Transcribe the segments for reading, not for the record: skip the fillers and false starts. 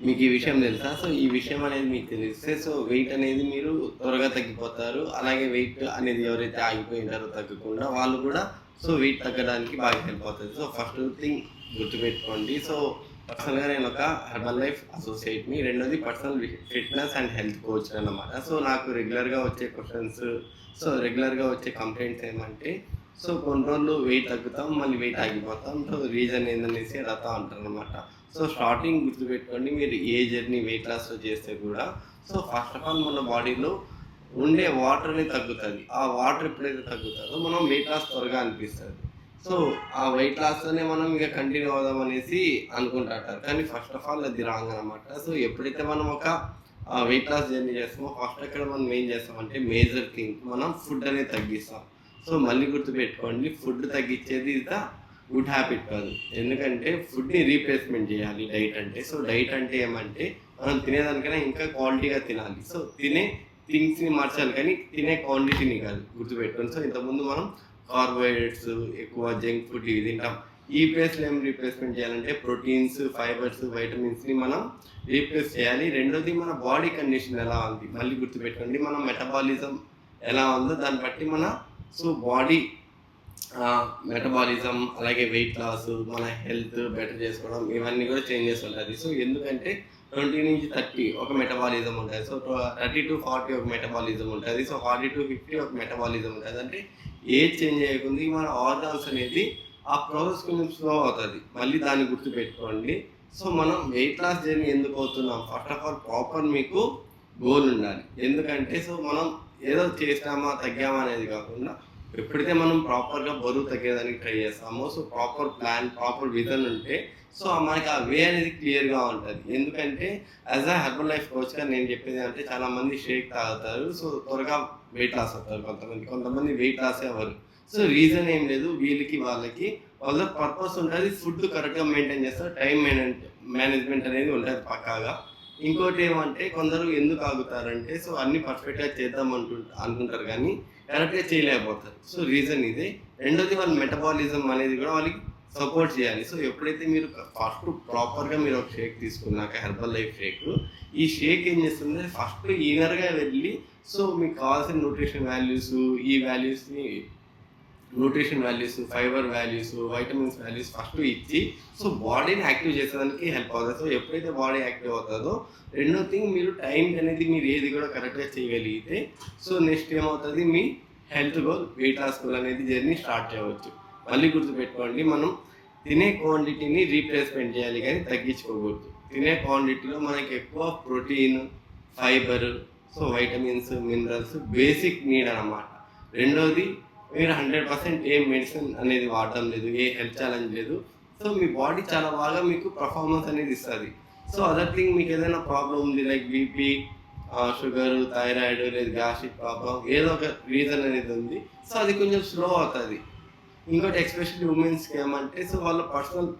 మీకు ఈ విషయం తెలుసా? సో, ఈ విషయం అనేది మీకు తెలిస్తే సో, వెయిట్ అనేది మీరు త్వరగా తగ్గిపోతారు. అలాగే వెయిట్ అనేది ఎవరైతే ఆగిపోయింటారో తగ్గకుండా వాళ్ళు కూడా సో, వెయిట్ తగ్గడానికి బాగా హెల్ప్ అవుతది. సో, ఫస్ట్ థింగ్ గుర్తుపెట్టుకోండి. సో, పర్సనల్‌గా నేను ఒక హెర్బల్ లైఫ్ అసోసియేట్‌ని. రెండోది పర్సనల్ ఫిట్‌నెస్ అండ్ హెల్త్ కోచ్‌నన్నమాట. సో, నాకు రెగ్యులర్‌గా వచ్చే క్వెషన్స్ సో, రెగ్యులర్‌గా వచ్చే కంప్లెయింట్స్ ఏమంటే సో, కొన్ని రోజులు వెయిట్ తగ్గుతాం, మళ్ళీ వెయిట్ ఆగిపోతాం. సో, రీజన్ ఏందనేసి అడుగుతా ఉంటారనమాట. సో, స్టార్టింగ్ గుర్తుపెట్టుకోండి మీరు ఏ జర్నీ వెయిట్ లాస్‌లో చేస్తే కూడా సో, ఫస్ట్ ఆఫ్ ఆల్ మన బాడీలో ఉండే వాటర్ అనేది తగ్గుతది. ఆ వాటర్ ఎప్పుడైతే తగ్గుతదో మనం వెయిట్ లాస్ త్వరగా అనిపిస్తది. సో, ఆ వెయిట్ లాస్‌తోనే మనం ఇక కంటిన్యూ అవుదాం అనేసి అనుకుంటుంటారు. కానీ ఫస్ట్ ఆఫ్ ఆల్ అది రాంగ్ అనమాట. సో, ఎప్పుడైతే మనం ఒక వెయిట్ లాస్ జర్నీ చేస్తామో ఫస్ట్ అక్కడ మనం ఏం చేస్తామంటే మేజర్ థింగ్ మనం ఫుడ్ అనేది తగ్గిస్తాం. సో, మళ్ళీ గుర్తుపెట్టుకోండి ఫుడ్ తగ్గించేది ఇస్ ద గుడ్ హ్యాబిట్ కాదు. ఎందుకంటే ఫుడ్‌ని రీప్లేస్‌మెంట్ చేయాలి డైట్ అంటే. సో, డైట్ అంటే ఏమంటే మనం తినేదానికన్నా ఇంకా క్వాలిటీగా తినాలి. సో, తినే థింగ్స్‌ని మార్చాలి కానీ తినే క్వాంటిటీని కాదు గుర్తుపెట్టుకోండి. సో, ఇంతకుముందు మనం కార్బోహైడ్రేట్స్, ఎక్కువ జంక్ ఫుడ్ ఇవి తింటాం. ఈ ప్లేస్‌లో ఏం రీప్లేస్‌మెంట్ చేయాలంటే ప్రోటీన్స్, ఫైబర్స్, వైటమిన్స్‌ని మనం రీప్లేస్ చేయాలి. రెండోది మన బాడీ కండిషన్ ఎలా ఉంది మళ్ళీ గుర్తుపెట్టుకోండి. మన మెటబాలిజం ఎలా ఉందో దాన్ని బట్టి మన సో, బాడీ మెటబాలిజం అలాగే వెయిట్ లాస్, మన హెల్త్ బెటర్ చేసుకోవడం ఇవన్నీ కూడా చేంజెస్ ఉంటది. సో, ఎందుకంటే 20-30 ఒక మెటబాలిజం ఉంటది. సో, 30-40 ఒక మెటబాలిజం ఉంటది. సో, 40-50 ఒక మెటబాలిజం ఉంటది. అంటే ఏజ్ చేంజ్ అయ్యకుంది మన ఆర్గాన్స్ అనేది ఆ ప్రాసెస్ కొంచెం స్లో అవుతది. మళ్ళీ దాన్ని గుర్తుపెట్టుకోండి. సో, మనం వెయిట్ లాస్ జర్నీ ఎందుకు అవుతున్నాం? ఫస్ట్ ఆఫ్ ఆల్ ప్రాపర్ మీకు గోల్ ఉండాలి. ఎందుకంటే సో, మనం ఏదో చేసామా, తగ్గామా అనేది కాకుండా ఎప్పుడైతే మనం ప్రాపర్‌గా బరువు తగ్గేదానికి ట్రై చేస్తామో, so, proper plan, proper vision ఉంటే సో, మనకి ఆ వే అనేది క్లియర్‌గా ఉంటది. ఎందుకంటే యాస్ ఎ హెర్బల్ లైఫ్ కోచ్‌గా నేను చెప్పేది అంటే చాలామంది షేక్ తాగుతారు. సో, త్వరగా వెయిట్ లాస్ అవుతారు కొంతమంది. కొంతమంది వెయిట్ లాసే అవ్వరు. సో, రీజన్ ఏం లేదు వీళ్ళకి, వాళ్ళకి వాళ్ళ పర్పస్ ఉంటది. ఫుడ్ కరెక్ట్‌గా మెయింటైన్ చేస్తారు. టైమ్ మేనేజ్‌మెంట్ అనేది ఉంటది పక్కాగా. ఇంకోటేమంటే కొందరు ఎందుకు ఆగుతారంటే సో, అన్నీ పర్ఫెక్ట్‌గా చేద్దాం అనుకుంటారు కానీ కరెక్ట్‌గా చేయలేకపోతారు. సో, రీజన్ ఇదే. రెండోది వాళ్ళ మెటబాలిజం అనేది కూడా వాళ్ళకి సపోర్ట్ చేయాలి. సో, ఎప్పుడైతే మీరు ఫస్ట్ ప్రాపర్‌గా మీరు ఒక షేక్ తీసుకున్నాక హెర్బల్ లైఫ్ షేక్, ఈ షేక్ ఏం చేస్తుంది ఫస్ట్ ఇన్నర్‌గా వెళ్ళి సో, మీకు కావాల్సిన nutrition values, fibre values, vitamins values first ఇచ్చి సో, బాడీని యాక్టివ్ చేసేదానికి హెల్ప్ అవుతది. సో, ఎప్పుడైతే బాడీ యాక్టివ్ అవుతదో రెండో థింగ్ మీరు టైంకి అనేది మీరు ఏది కూడా కరెక్ట్‌గా చేయగలిగితే సో, నెక్స్ట్ ఏమవుతది మీ health goal, weight loss goal అనేది జర్నీ స్టార్ట్ చేయవచ్చు. మళ్ళీ గుర్తుపెట్టుకోండి మనం తినే క్వాంటిటీని రీప్లేస్‌మెంట్ చేయాలి కానీ తగ్గించుకోకూడదు. తినే క్వాంటిటీలో మనకి ఎక్కువ protein, fibre, so, vitamins, minerals basic need అన్నమాట. రెండోది మీరు 100% ఏ మెడిసిన్ అనేది వాడడం లేదు. ఏ హెల్త్ ఛాలెంజ్ లేదు. సో, మీ బాడీ చాలా బాగా మీకు పర్ఫార్మెన్స్ అనేది ఇస్తది. సో, అదర్ థింగ్ మీకు ఏదైనా ప్రాబ్లమ్ ఉంది లైక్ బీపీ, షుగర్, థైరాయిడ్ లేదా గ్యాస్ట్రిక్ ప్రాబ్లమ్ ఏదో ఒక రీజన్ అనేది ఉంది. సో, అది కొంచెం స్లో అవుతది. ఇంకోటి ఎస్పెషల్లీ ఉమెన్స్‌కి ఏమంటే సో, వాళ్ళ పర్సనల్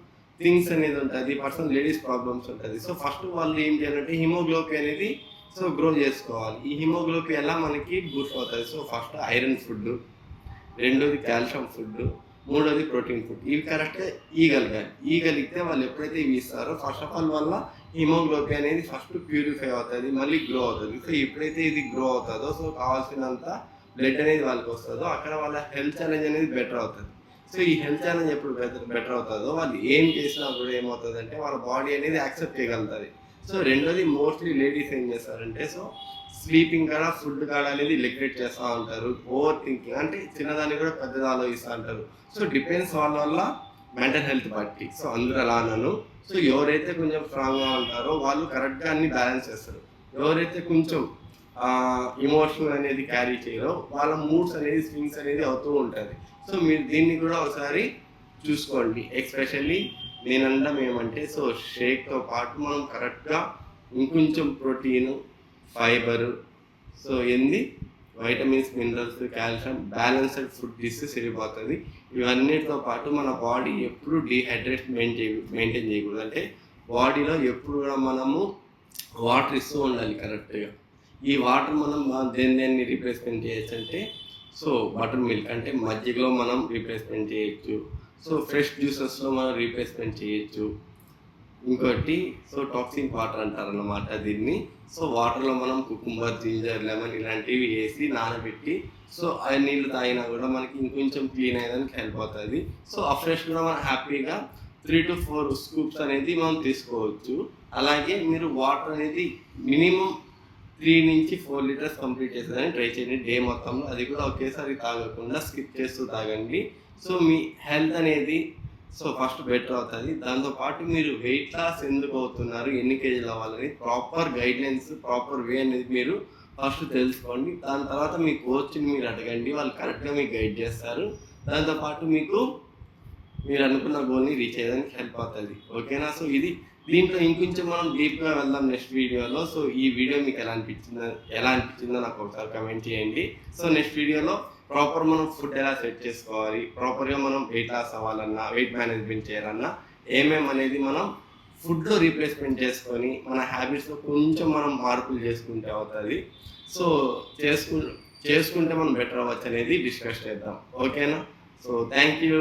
థింగ్స్ అనేది ఉంటది. పర్సనల్ లేడీస్ ప్రాబ్లమ్స్ ఉంటది. సో, ఫస్ట్ వాళ్ళు ఏం చేయాలంటే హిమోగ్లోబిన్ అనేది సో, గ్రో చేసుకోవాలి. ఈ హిమోగ్లోబిన్ ఎలా మనకి బూస్ట్ అవుతది. సో, ఫస్ట్ ఐరన్ ఫుడ్, రెండోది కాల్షియం ఫుడ్, మూడోది ప్రోటీన్ ఫుడ్. ఇవి కరెక్ట్‌గా ఇయ్యగలగాలి. ఇయ్యగలిగితే వాళ్ళు ఎప్పుడైతే ఇవి ఇస్తారో ఫస్ట్ ఆఫ్ ఆల్ వాళ్ళ హిమోగ్లోబిన్ అనేది ఫస్ట్ ప్యూరిఫై అవుతది. మళ్ళీ గ్రో అవుతది. సో, ఎప్పుడైతే ఇది గ్రో అవుతదో సో, కావాల్సినంత బ్లడ్ అనేది వాళ్ళకి వస్తదో అక్కడ వాళ్ళ హెల్త్ ఛాలెంజ్ అనేది బెటర్ అవుతది. సో, ఈ హెల్త్ ఛాలెంజ్ ఎప్పుడు బెటర్ అవుతదో వాళ్ళు ఏం చేసినా కూడా ఏమవుతదంటే వాళ్ళ బాడీ అనేది యాక్సెప్ట్ చేయగలుగుతది. సో, రెండోది మోస్ట్‌లీ లేడీస్ ఏం చేస్తారంటే సో, స్లీపింగ్ కాడ, ఫుడ్ కాడ అనేది నెగ్లెక్ట్ చేస్తా ఉంటారు. ఓవర్ థింకింగ్ అంటే చిన్నదాన్ని కూడా పెద్దది ఆలోచిస్తా ఉంటారు. సో, డిపెండ్స్ వాళ్ళ వల్ల మెంటల్ హెల్త్ బట్టి. సో, అందరూ అలా అనను. సో, ఎవరైతే కొంచెం స్ట్రాంగ్‌గా ఉంటారో వాళ్ళు కరెక్ట్‌గా అన్ని బ్యాలెన్స్ చేస్తారు. ఎవరైతే కొంచెం ఎమోషన్ అనేది క్యారీ చేయరో వాళ్ళ మూడ్స్ అనేది స్వింగ్స్ అనేది అవుతూ ఉంటది. సో, మీరు దీన్ని కూడా ఒకసారి చూసుకోండి. ఎస్పెషల్లీ నేననడం ఏమంటే సో, షేక్‌తో పాటు మనం కరెక్ట్‌గా ఇంకొంచెం protein, fibre, so, vitamins, minerals, calcium balanced food తీస్తే సరిపోతది. ఇవన్నిటితో పాటు మన బాడీ ఎప్పుడు డీహైడ్రేట్ మెయింటైన్ చేయకూడదు. అంటే బాడీలో ఎప్పుడు కూడా మనము వాటర్ ఇస్తూ ఉండాలి కరెక్ట్‌గా. ఈ వాటర్ మనం దేన్ని రీప్లేస్‌మెంట్ చేయొచ్చంటే సో, బటర్ మిల్క్ అంటే మజ్జిగలో మనం రీప్లేస్‌మెంట్ చేయొచ్చు. సో, ఫ్రెష్ జ్యూసెస్‌లో మనం రీప్లేస్‌మెంట్ చేయొచ్చు. ఇంకోటి సో టాక్సిన్ వాటర్ అంటారన్నమాట దీన్ని. సో వాటర్లో మనం కుకుంబర్, జింజర్, లెమన్ ఇలాంటివి వేసి నానబెట్టి సో ఆ నీళ్ళు తాగినా కూడా మనకి ఇంకొంచెం క్లీన్ అయ్యేదానికి హెల్ప్ అవుతుంది. సో ఆ ఫ్రెష్ కూడా మనం హ్యాపీగా 3 to 4 స్కూప్స్ అనేది మనం తీసుకోవచ్చు. అలాగే మీరు వాటర్ అనేది మినిమం 3 నుంచి 4 లీటర్స్ కంప్లీట్ చేసేదని ట్రై చేయండి డే మొత్తంలో. అది కూడా ఒకేసారి తాగకుండా స్కిప్ చేస్తూ తాగండి. సో మీ హెల్త్ అనేది సో ఫస్ట్ బెటర్ అవుతుంది. దాంతోపాటు మీరు వెయిట్ లాస్ ఎందుకు అవుతున్నారు, ఎన్ని కేజీలు అవ్వాలని ప్రాపర్ గైడ్లైన్స్, ప్రాపర్ వే అనేది మీరు ఫస్ట్ తెలుసుకోండి. దాని తర్వాత మీ కోచ్ని మీరు అడగండి, వాళ్ళు కరెక్ట్గా మీకు గైడ్ చేస్తారు. దాంతోపాటు మీకు మీరు అనుకున్న గోల్ని రీచ్ అయ్యేదానికి హెల్ప్ అవుతుంది. ఓకేనా? సో ఇది దీంట్లో ఇంకొంచెం మనం డీప్గా వెళ్దాం నెక్స్ట్ వీడియోలో. సో ఈ వీడియో మీకు ఎలా అనిపించిందో నాకు ఒకసారి కమెంట్ చేయండి. సో నెక్స్ట్ వీడియోలో ప్రాపర్ మనం ఫుడ్ ఎలా సెట్ చేసుకోవాలి, ప్రాపర్గా మనం వెయిట్ లాస్ అవ్వాలన్నా, వెయిట్ మేనేజ్మెంట్ చేయాలన్నా అనేది మనం ఫుడ్లో రీప్లేస్మెంట్ చేసుకొని మన హ్యాబిట్స్లో కొంచెం మనం మార్పులు చేసుకుంటే అవుతుంది. సో చేసుకుంటే మనం బెటర్ అవ్వచ్చు అనేది డిస్కస్ చేద్దాం. ఓకేనా? So thank you.